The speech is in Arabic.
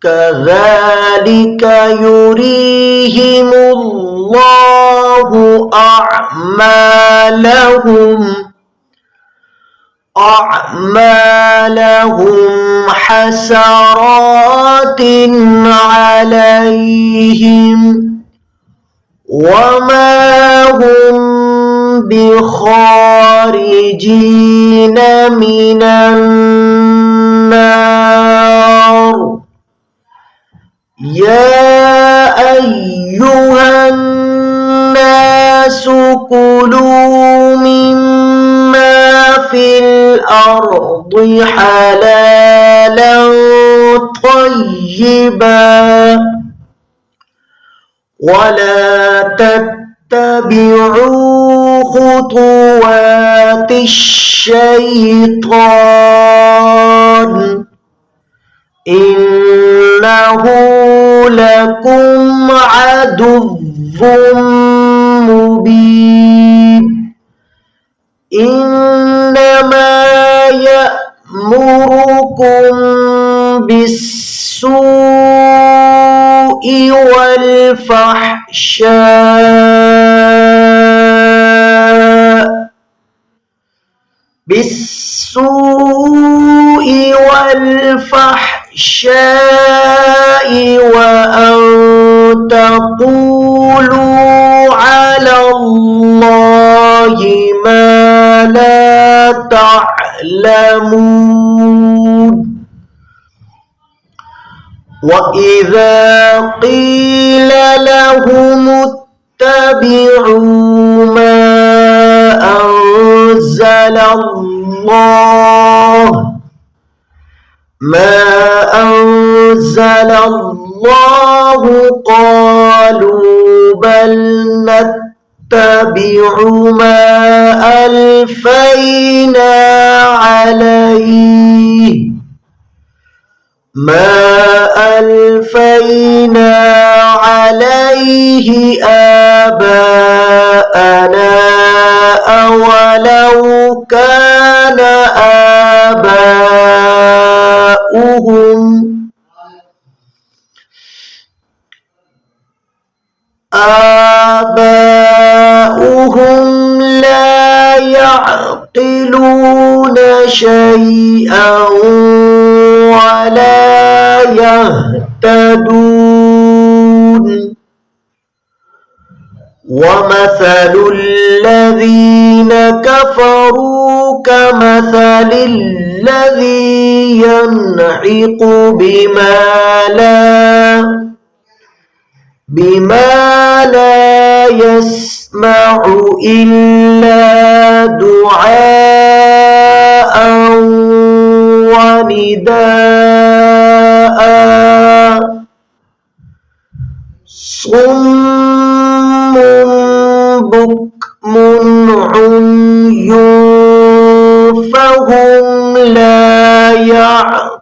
كذلك يريهم الله أعمالهم حسرات عليهم وما هم بخارجين من النار. يا أيها الناس كلوا مما في الأرض حلالا طيبا ولا تتبعوا خطوات الشيطان إنه لكم عدو مبين. إنما يأمركم بالسوء والفحشاء وأن تقولوا على الله ما لا تعلمون. وإذا قيل لهم اتبعوا ما أنزل الله قالوا بل نتبع ما ألفينا عليه آباءنا أولو كان آباؤهم لا يعقلون شيئا ولا يهتدون. ومثل الذين كفروا كمثل الذي ينعق بما لا يسمع إلا دعاء ونداء صم بكم عمي فهم لا يعقلون.